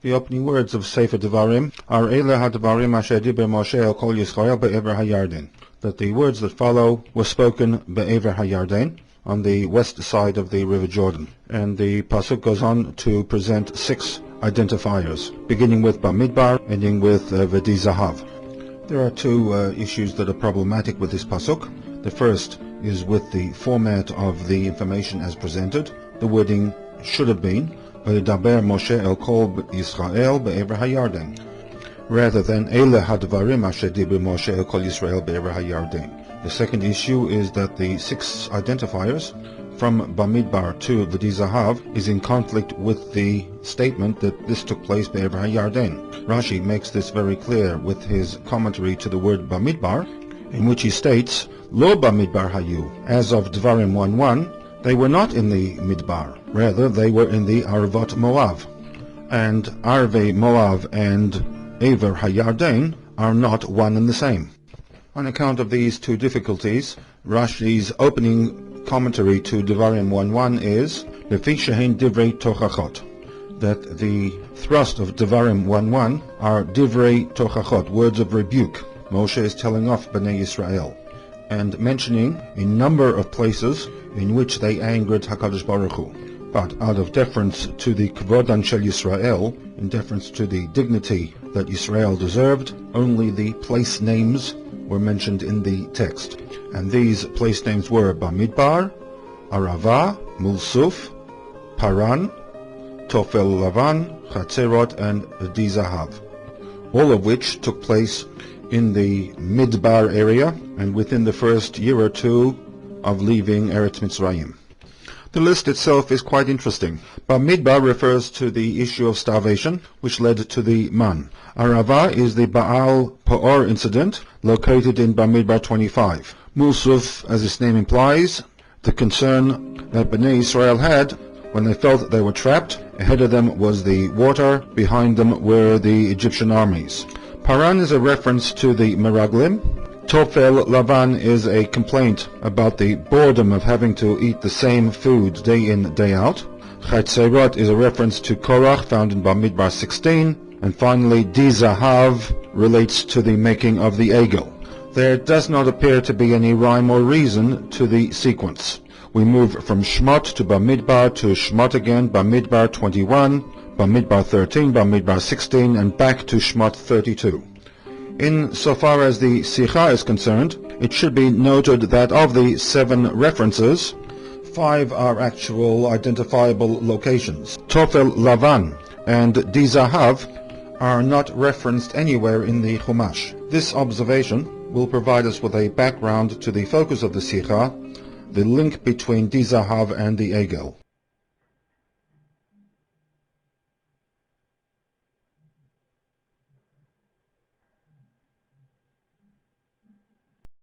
The opening words of Sefer Devarim are Eile HaDevarim Asher Diber Moshe El Kol Yisrael Be'ever HaYarden, that the words that follow were spoken Be'ever HaYarden, on the west side of the River Jordan. And the passuk goes on to present 6 identifiers, beginning with Bamidbar, ending with V'di Zahav. There are 2 issues that are problematic with this passuk. The first is with the format of the information as presented. The wording should have been V'yidaber Moshe El Kol Yisrael Be'ever HaYarden, rather than Eile HaDevarim Asher Diber Moshe El Kol Yisrael Be'ever HaYarden. The second issue is that the 6 identifiers from Bamidbar to V'di Zahav is in conflict with the statement that this took place Be'ever HaYarden. Rashi makes this very clear with his commentary to the word Bamidbar, in which he states, Lo Bamidbar Hayu, as of Devarim 1:1, they were not in the Midbar, rather they were in the Arvot Moav, and Arve Moav and Ever HaYarden are not one and the same. On account of these 2 difficulties, Rashi's opening commentary to Devarim 1:1 is Lefi shehein divrei tochachot, that the thrust of Devarim 1:1 are divrei tochachot, words of rebuke. Moshe is telling off Bnei Yisrael and mentioning a number of places in which they angered HaKadosh Baruch Hu. But out of deference to the Kvodan Shel Yisrael, in deference to the dignity that Yisrael deserved, only the place names were mentioned in the text. And these place names were Bamidbar, Arava, Mulsuf, Paran, Tofel Lavan, Chatzerot, and V'di Zahav, all of which took place in the Midbar area and within the first year or 2 of leaving Eretz Mitzrayim. The list itself is quite interesting. Bamidbar refers to the issue of starvation, which led to the man. Arava is the Baal Peor incident, located in Bamidbar 25. Mulsuf, as its name implies, the concern that Bnei Israel had when they felt they were trapped. Ahead of them was the water, behind them were the Egyptian armies. Paran is a reference to the Meraglim. Tofel Lavan is a complaint about the boredom of having to eat the same food day in, day out. Chatzerot is a reference to Korach, found in Bamidbar 16. And finally, Di Zahav relates to the making of the Egel. There does not appear to be any rhyme or reason to the sequence. We move from Shmot to Bamidbar to Shmot again, Bamidbar 21, Bamidbar 13, Bamidbar 16, and back to Shmot 32. In so far as the Sikha is concerned, it should be noted that of the 7 references, 5 are actual identifiable locations. Tofel Lavan and Di Zahav are not referenced anywhere in the Chumash. This observation will provide us with a background to the focus of the Sikha, the link between Di Zahav and the Egel.